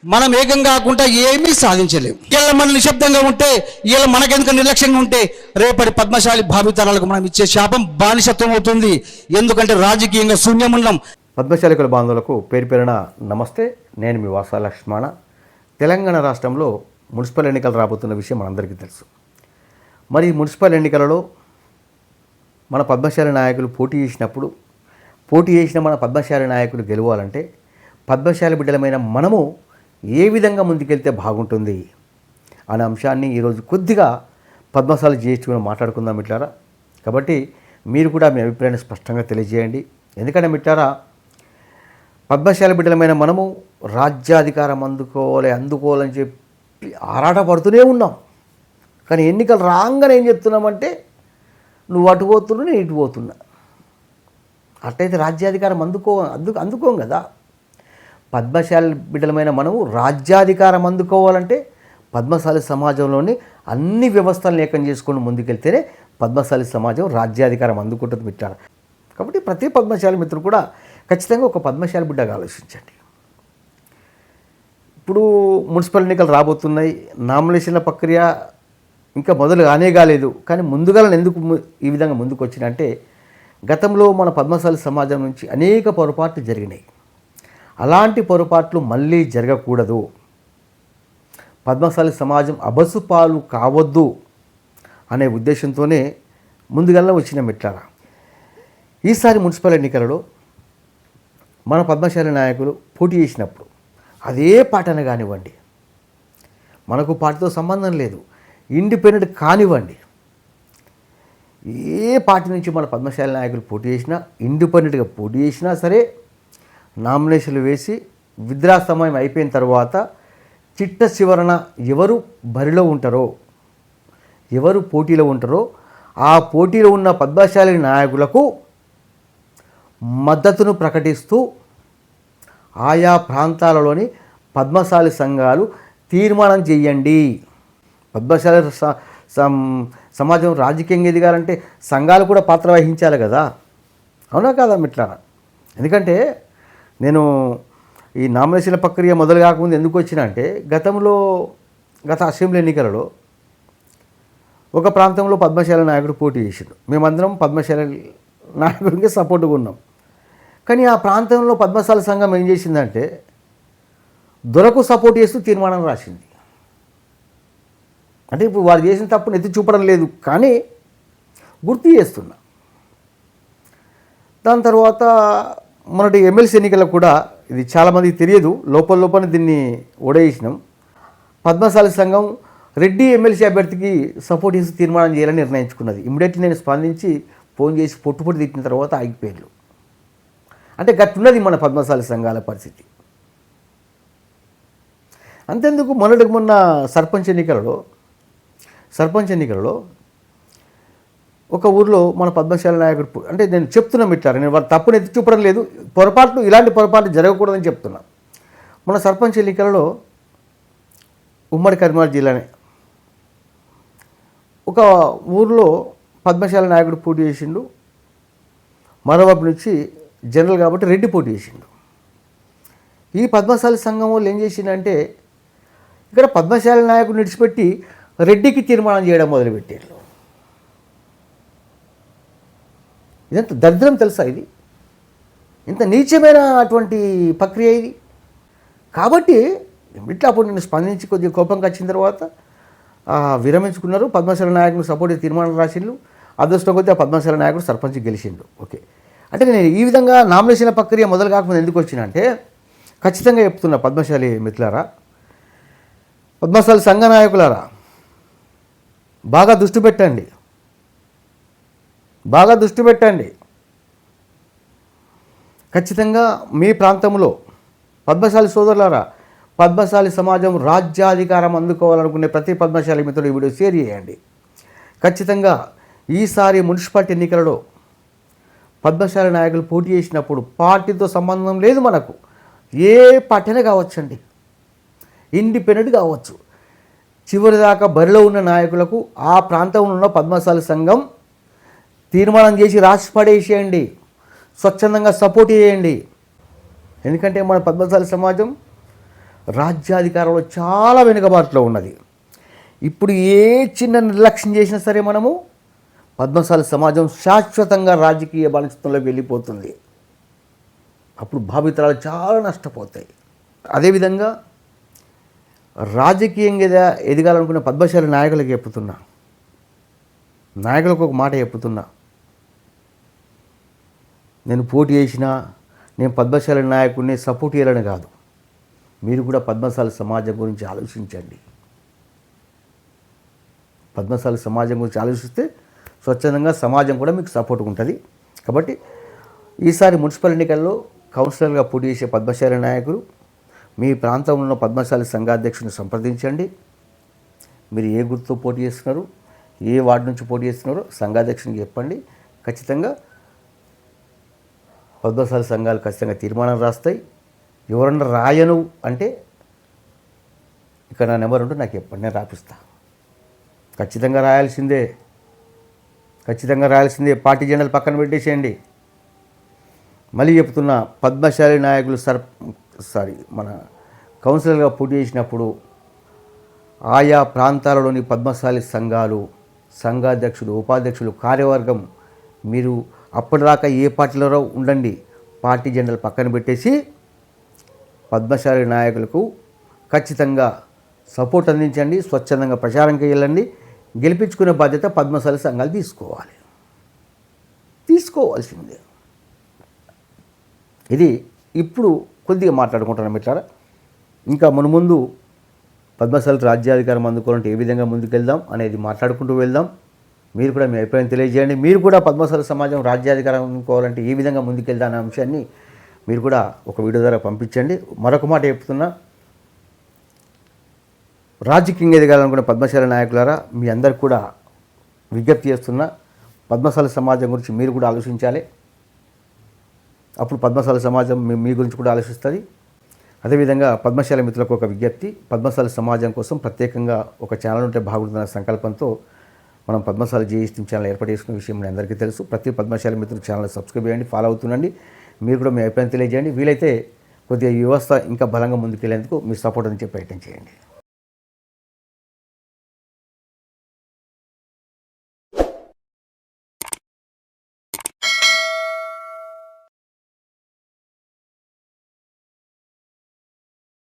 మనం ఏకం కాకుండా ఏమీ సాధించలేము. ఇలా మనం నిశ్శబ్దంగా ఉంటే, ఇలా మనకెందుకు నిర్లక్ష్యంగా ఉంటే రేపటి పద్మశాలి భావితరాలకు మనం ఇచ్చే శాపం బానిసత్వం అవుతుంది. ఎందుకంటే రాజకీయంగా శూన్యమున్నాం. పద్మశాలికుల బాంధవులకు పేరు పేరున నమస్తే. నేను మీ వాసా లక్ష్మణ. తెలంగాణ రాష్ట్రంలో మున్సిపల్ ఎన్నికలు రాబోతున్న విషయం మనందరికీ తెలుసు. మరి మున్సిపల్ ఎన్నికలలో మన పద్మశాలి నాయకులు పోటీ చేసిన మన పద్మశాలి నాయకులు గెలవాలంటే పద్మశాలి బిడ్డలమైన మనము ఏ విధంగా ముందుకెళ్తే బాగుంటుంది అనే అంశాన్ని ఈరోజు కొద్దిగా పద్మశాలి జిఎస్టీలో మాట్లాడుకుందాం మిట్లారా. కాబట్టి మీరు కూడా మీ అభిప్రాయాన్ని స్పష్టంగా తెలియజేయండి. ఎందుకంటే మిట్లారా, పద్మశాలి బిడ్డలమైన మనము రాజ్యాధికారం అందుకోవాలని చెప్పి ఆరాటపడుతూనే ఉన్నాం. కానీ ఎన్నికలు రాగానే ఏం చెప్తున్నామంటే, నువ్వు అటు పోతున్నా నేను ఇటు పోతున్నా. అట్లయితే రాజ్యాధికారం అందుకోం కదా. పద్మశాలి బిడ్డలమైన మనము రాజ్యాధికారం అందుకోవాలంటే పద్మశాలి సమాజంలోని అన్ని వ్యవస్థలను ఏకం చేసుకొని ముందుకెళ్తేనే పద్మశాలి సమాజం రాజ్యాధికారం అందుకుంటుంది మిత్రులు. కాబట్టి ప్రతి పద్మశాలి మిత్రుడు కూడా ఖచ్చితంగా ఒక పద్మశాలి బిడ్డగా ఆలోచించండి. ఇప్పుడు మున్సిపల్ ఎన్నికలు రాబోతున్నాయి. నామినేషన్ల ప్రక్రియ ఇంకా మొదలు కాలేదు. కానీ ముందుగా ఎందుకు ఈ విధంగా ముందుకు వచ్చినంటే, గతంలో మన పద్మశాలి సమాజం నుంచి అనేక పొరపాట్లు జరిగినాయి. అలాంటి పొరపాట్లు మళ్ళీ జరగకూడదు, పద్మశాలి సమాజం అబసు పాలు కావద్దు అనే ఉద్దేశంతోనే ముందుగా వచ్చిన మిట్లారా. ఈసారి మున్సిపల్ ఎన్నికలలో మన పద్మశాలి నాయకులు పోటీ చేసినప్పుడు అదే పార్టీ కానివ్వండి, మనకు పార్టీతో సంబంధం లేదు, ఇండిపెండెంట్ కానివ్వండి, ఏ పార్టీ నుంచి మన పద్మశాలి నాయకులు పోటీ చేసినా, ఇండిపెండెంట్గా పోటీ చేసినా సరే, నామినేషన్లు వేసి విత్డ్రా సమయం అయిపోయిన తర్వాత చిట్ట చివరన ఎవరు బరిలో ఉంటారో, ఎవరు పోటీలో ఉంటారో ఆ పోటీలో ఉన్న పద్మశాలి నాయకులకు మద్దతును ప్రకటిస్తూ ఆయా ప్రాంతాలలోని పద్మశాలి సంఘాలు తీర్మానం చేయండి. పద్మశాలి సమాజం రాజకీయంగా ఎదగాలంటే సంఘాలు కూడా పాత్ర వహించాలి కదా, అవునా కాదా మిట్లారా? ఎందుకంటే నేను ఈ నామినేషన్ల ప్రక్రియ మొదలు కాకముందు ఎందుకు వచ్చినా అంటే, గత అసెంబ్లీ ఎన్నికలలో ఒక ప్రాంతంలో పద్మశాలి నాయకుడు పోటీ చేసిండు. మేమందరం పద్మశాలి నాయకుడికి సపోర్ట్గా ఉన్నాం. కానీ ఆ ప్రాంతంలో పద్మశాలి సంఘం ఏం చేసిందంటే, దొరకు సపోర్ట్ చేస్తూ తీర్మానం రాసింది. అంటే ఇప్పుడు వారు చేసిన తప్పును ఎత్తి చూపడం లేదు, కానీ గుర్తు చేస్తున్నా. దాని తర్వాత మొన్నటి ఎమ్మెల్సీ ఎన్నికలకు కూడా ఇది చాలామందికి తెలియదు, లోపల దీన్ని ఓడేసినాం. పద్మశాలి సంఘం రెడ్డి ఎమ్మెల్సీ అభ్యర్థికి సపోర్ట్ చేసి తీర్మానం చేయాలని నిర్ణయించుకున్నది. ఇమ్మీడియట్లీ నేను స్పందించి ఫోన్ చేసి పొట్టు తిట్టిన తర్వాత ఆగిపోయారు. అంటే గట్టున్నది మన పద్మశాలి సంఘాల పరిస్థితి. అంతెందుకు, మొన్న సర్పంచ్ ఎన్నికలలో ఒక ఊరిలో మన పద్మశాలి నాయకుడు, అంటే నేను చెప్తున్నా మిట్లారా, నేను వాళ్ళ తప్పును ఎత్తి చూపడం లేదు, ఇలాంటి పొరపాట్లు జరగకూడదని చెప్తున్నా. మన సర్పంచ్ ఎన్నికలలో ఉమ్మడి కరీంనగర్ జిల్లానే ఒక ఊరిలో పద్మశాలి నాయకుడు పోటీ చేసిండు. మరోవైపు నుంచి జనరల్ కాబట్టి రెడ్డి పోటీ చేసిండు. ఈ పద్మశాలి సంఘం వాళ్ళు ఏం చేసిందంటే, ఇక్కడ పద్మశాలి నాయకుడు విడిచిపెట్టి రెడ్డికి తీర్మానం చేయడం మొదలుపెట్టారు. ఇదంత దరిద్రం తెలుసా? ఇది ఇంత నీచమైన అటువంటి ప్రక్రియ ఇది. కాబట్టి ఇట్లా అప్పుడు నేను స్పందించి కొద్దిగా కోపంగా వచ్చిన తర్వాత విరమించుకున్నారు. పద్మశాలి నాయకులు సపోర్ట్ తీర్మానం రాసిండు. అదృష్టం కొద్దీ ఆ పద్మశాలి నాయకుడు సర్పంచ్ గెలిచిండు. ఓకే, అంటే నేను ఈ విధంగా నామినేషన్ ప్రక్రియ మొదలు కాకముందు ఎందుకు వచ్చినా అంటే, ఖచ్చితంగా చెప్తున్నా పద్మశాలి మిత్రులారా, పద్మశాలి సంఘ నాయకులారా, బాగా దృష్టి పెట్టండి. ఖచ్చితంగా మీ ప్రాంతంలో పద్మశాలి సోదరులారా, పద్మశాలి సమాజం రాజ్యాధికారం అందుకోవాలనుకునే ప్రతి పద్మశాలి మిత్రుడు ఈ వీడియో షేర్ చేయండి. ఖచ్చితంగా ఈసారి మున్సిపాలిటీ ఎన్నికలలో పద్మశాలి నాయకులు పోటీ చేసినప్పుడు పార్టీతో సంబంధం లేదు, మనకు ఏ పార్టీనే కావచ్చండి, ఇండిపెండెంట్ కావచ్చు, చివరిదాకా బరిలో ఉన్న నాయకులకు ఆ ప్రాంతంలో ఉన్న పద్మశాలి సంఘం తీర్మానం చేసి రాసి పడేసేయండి, స్వచ్ఛందంగా సపోర్ట్ చేయండి. ఎందుకంటే మన పద్మశాలి సమాజం రాజ్యాధికారంలో చాలా వెనుకబాటులో ఉన్నది. ఇప్పుడు ఏ చిన్న నిర్లక్ష్యం చేసినా సరే మనము పద్మశాలి సమాజం శాశ్వతంగా రాజకీయ బానిసత్వంలోకి వెళ్ళిపోతుంది. అప్పుడు భావితరాలు చాలా నష్టపోతాయి. అదేవిధంగా రాజకీయంగా ఎదగాలనుకున్న పద్మశాలి నాయకులకు చెప్పుతున్నా, నాయకులకు ఒక మాట చెప్పుతున్నా, నేను పోటీ చేసినా నేను పద్మశాలి నాయకుడిని సపోర్ట్ చేయాలని కాదు, మీరు కూడా పద్మశాలి సమాజం గురించి ఆలోచించండి. పద్మశాలి సమాజం గురించి ఆలోచిస్తే స్వచ్ఛందంగా సమాజం కూడా మీకు సపోర్ట్ ఉంటుంది. కాబట్టి ఈసారి మున్సిపల్ ఎన్నికల్లో కౌన్సిలర్గా పోటీ చేసే పద్మశాలి నాయకులు మీ ప్రాంతంలో ఉన్న పద్మశాలి సంఘాధ్యక్షుని సంప్రదించండి. మీరు ఏ గుర్తుతో పోటీ చేస్తున్నారు, ఏ వార్డు నుంచి పోటీ చేస్తున్నారో సంఘాధ్యక్షునికి చెప్పండి. ఖచ్చితంగా పద్మశాలి సంఘాలు ఖచ్చితంగా తీర్మానం రాస్తాయి. ఎవరన్నా రాయను అంటే ఇక్కడ నా నెంబర్ ఉంటే నాకు చెప్పండి, నేను రాపిస్తా. ఖచ్చితంగా రాయాల్సిందే, ఖచ్చితంగా రాయాల్సిందే. పార్టీ జెండాలు పక్కన పెట్టేసేయండి. మళ్ళీ చెప్తున్నా, పద్మశాలి నాయకులు మన కౌన్సిలర్గా పోటీ చేసినప్పుడు ఆయా ప్రాంతాలలోని పద్మశాలి సంఘాలు, సంఘాధ్యక్షులు, ఉపాధ్యక్షులు, కార్యవర్గం మీరు అప్పటిదాకా ఏ పార్టీలో ఉండండి, పార్టీ జెండాలు పక్కన పెట్టేసి పద్మశాలి నాయకులకు ఖచ్చితంగా సపోర్ట్ అందించండి. స్వచ్ఛందంగా ప్రచారంకి వెళ్ళండి. గెలిపించుకునే బాధ్యత పద్మశాలి సంఘాలు తీసుకోవాల్సిందే. ఇది ఇప్పుడు కొద్దిగా మాట్లాడుకుంటున్నాం మిత్రులారా. ఇంకా మున్ముందు పద్మశాలి రాజ్యాధికారం అందుకోవాలంటే ఏ విధంగా ముందుకెళ్దాం అనేది మాట్లాడుకుంటూ వెళ్దాం. మీరు కూడా మీ అభిప్రాయం తెలియజేయండి. మీరు కూడా పద్మశాలి సమాజం రాజ్యాధికారం అందుకోవాలంటే ఏ విధంగా ముందుకెళ్దాం అనే అంశాన్ని మీరు కూడా ఒక వీడియో ద్వారా పంపించండి. మరొక మాట చెప్తున్నా, రాజకీయంగా ఎదగాలనుకున్న పద్మశాలి నాయకులారా, మీ అందరికి కూడా విజ్ఞప్తి చేస్తున్నా, పద్మశాలి సమాజం గురించి మీరు కూడా ఆలోచించాలి. అప్పుడు పద్మశాలి సమాజం మీ గురించి కూడా ఆలోచిస్తుంది. అదేవిధంగా పద్మశాలి మిత్రులకు ఒక విజ్ఞప్తి, పద్మశాలి సమాజం కోసం ప్రత్యేకంగా ఒక ఛానల్ ఉంటే బాగుంటుందన్న సంకల్పంతో మనం పద్మశాలి జీఎస్టీ ఛానల్ ఏర్పాటు చేసుకున్న విషయం మీ అందరికీ తెలుసు. ప్రతి పద్మశాలి మిత్రులు ఛానల్ సబ్స్క్రైబ్ చేయండి, ఫాలో అవుతుండండి. మీరు కూడా మీ అభిప్రాయం తెలియజేయండి. వీలైతే కొద్దిగా ఈ వ్యవస్థ ఇంకా బలంగా ముందుకెళ్లేందుకు మీ సపోర్ట్ అని చెప్పి ప్రయత్నం చేయండి.